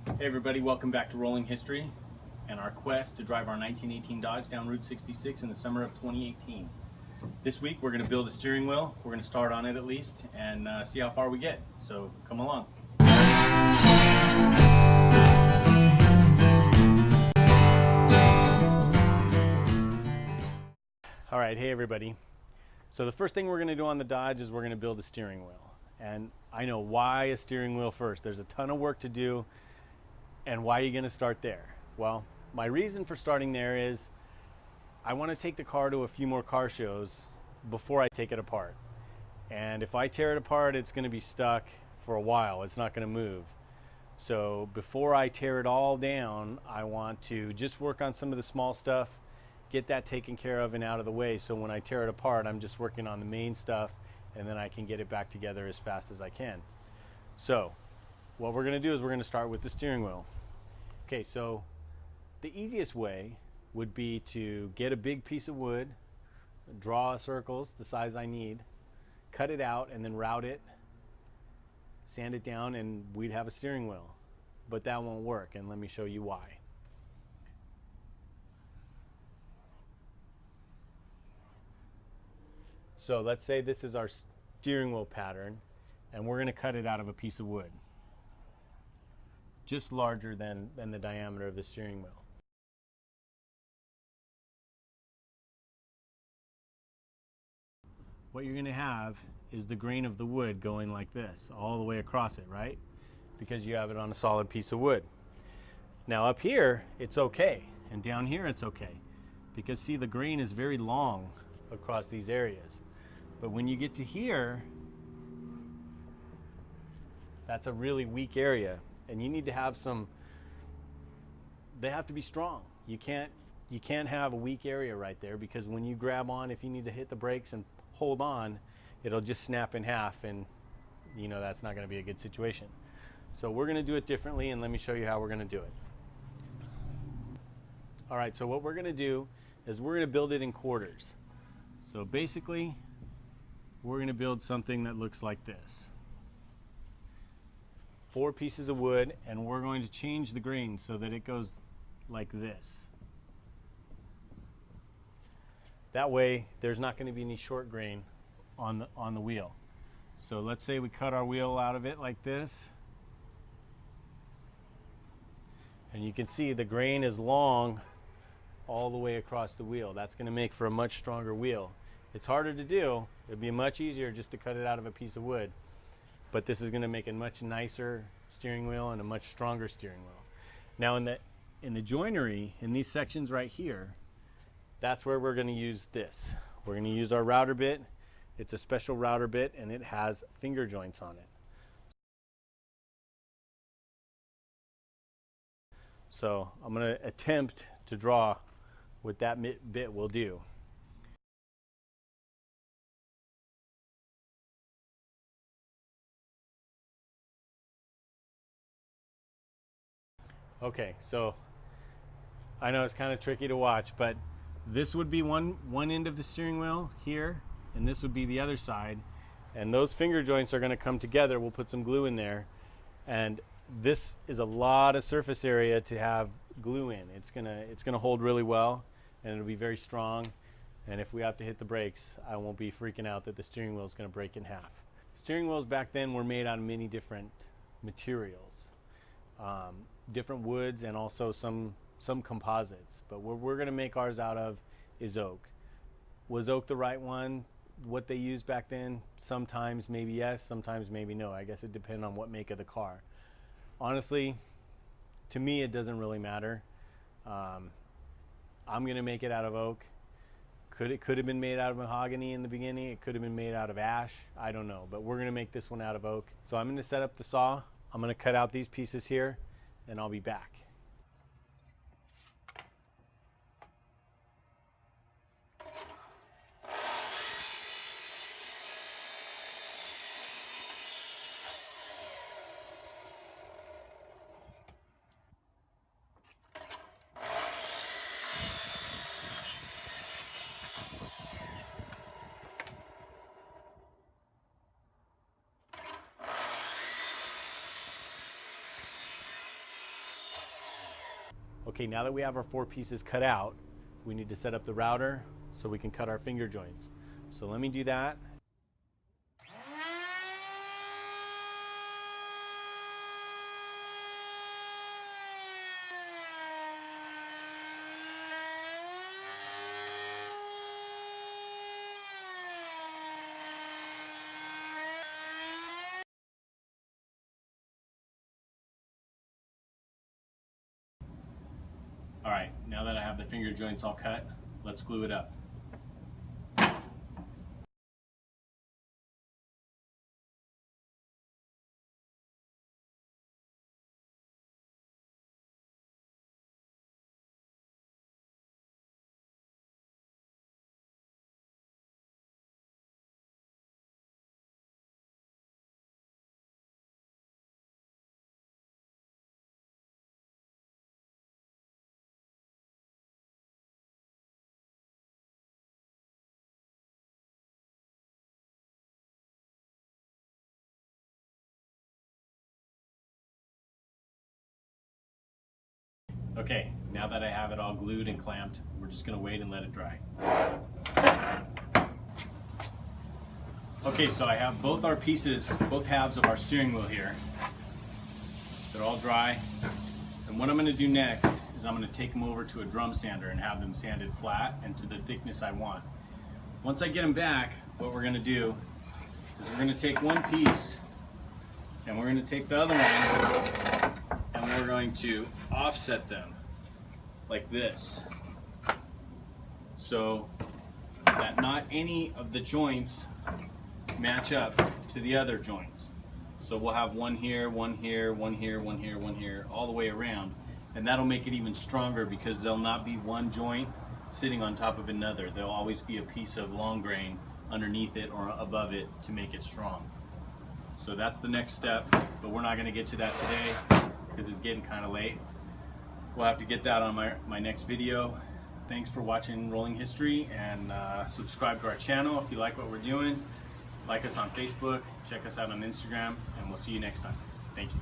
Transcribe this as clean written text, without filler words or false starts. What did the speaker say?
Hey everybody, welcome back to Rolling History and our quest to drive our 1918 Dodge down Route 66 in the summer of 2018. This week we're going to build a steering wheel. We're going to start on it at least and see how far we get. So come along. Alright, hey everybody. So the first thing we're going to do on the Dodge is we're going to build a steering wheel. And I know why a steering wheel first. There's a ton of work to do. And why are you going to start there? Well, my reason for starting there is I want to take the car to a few more car shows before I take it apart. And if I tear it apart, it's going to be stuck for a while. It's not going to move. So before I tear it all down, I want to just work on some of the small stuff, get that taken care of and out of the way. So when I tear it apart, I'm just working on the main stuff and then I can get it back together as fast as I can. So what we're going to do is we're going to start with the steering wheel. Okay, so the easiest way would be to get a big piece of wood, draw circles the size I need, cut it out and then route it, sand it down, and we'd have a steering wheel. But that won't work, and let me show you why. So let's say this is our steering wheel pattern and we're going to cut it out of a piece of wood, just larger than the diameter of the steering wheel. What you're going to have is the grain of the wood going like this, all the way across it, right? Because you have it on a solid piece of wood. Now up here, it's okay, and down here it's okay. Because see, the grain is very long across these areas. But when you get to here, that's a really weak area. And you need to have some, they have to be strong. You can't have a weak area right there, because when you grab on, if you need to hit the brakes and hold on, it'll just snap in half, and you know that's not going to be a good situation. So we're going to do it differently, and let me show you how we're going to do it. All right, so what we're going to do is we're going to build it in quarters. So basically, we're going to build something that looks like this. 4 pieces of wood, and we're going to change the grain so that it goes like this. That way there's not going to be any short grain on the wheel. So let's say we cut our wheel out of it like this, and you can see the grain is long all the way across the wheel. That's going to make for a much stronger wheel. It's harder to do. It'd be much easier just to cut it out of a piece of wood. But this is going to make a much nicer steering wheel and a much stronger steering wheel. Now in the joinery, in these sections right here, that's where we're going to use this. We're going to use our router bit. It's a special router bit, and it has finger joints on it. So I'm going to attempt to draw what that bit will do. Okay, so I know it's kind of tricky to watch, but this would be one end of the steering wheel here, and this would be the other side. And those finger joints are going to come together. We'll put some glue in there. And this is a lot of surface area to have glue in. It's gonna hold really well, and it'll be very strong. And if we have to hit the brakes, I won't be freaking out that the steering wheel is going to break in half. Steering wheels back then were made out of many different materials. Different woods and also some composites, but what we're going to make ours out of is oak. Was oak the right one? What they used back then? Sometimes maybe yes, sometimes maybe no. I guess it depends on what make of the car. Honestly, to me it doesn't really matter. I'm going to make it out of oak. It could have been made out of mahogany in the beginning. It could have been made out of ash. I don't know, but we're going to make this one out of oak. So I'm going to set up the saw. I'm going to cut out these pieces here, and I'll be back. Okay, now that we have our 4 pieces cut out, we need to set up the router so we can cut our finger joints. So let me do that. All right, now that I have the finger joints all cut, let's glue it up. Okay, now that I have it all glued and clamped, we're just gonna wait and let it dry. Okay, so I have both our pieces, both halves of our steering wheel here. They're all dry. And what I'm gonna do next is I'm gonna take them over to a drum sander and have them sanded flat and to the thickness I want. Once I get them back, what we're gonna do is we're gonna take one piece and we're gonna take the other one and we're going to offset them like this so that not any of the joints match up to the other joints. So we'll have one here, one here, one here, one here, one here, all the way around, and that'll make it even stronger because there'll not be one joint sitting on top of another. There'll always be a piece of long grain underneath it or above it to make it strong. So that's the next step, but we're not going to get to that today because it's getting kind of late. We'll have to get that on my next video. Thanks for watching Rolling History, and subscribe to our channel if you like what we're doing. Like us on Facebook, check us out on Instagram, and we'll see you next time. Thank you.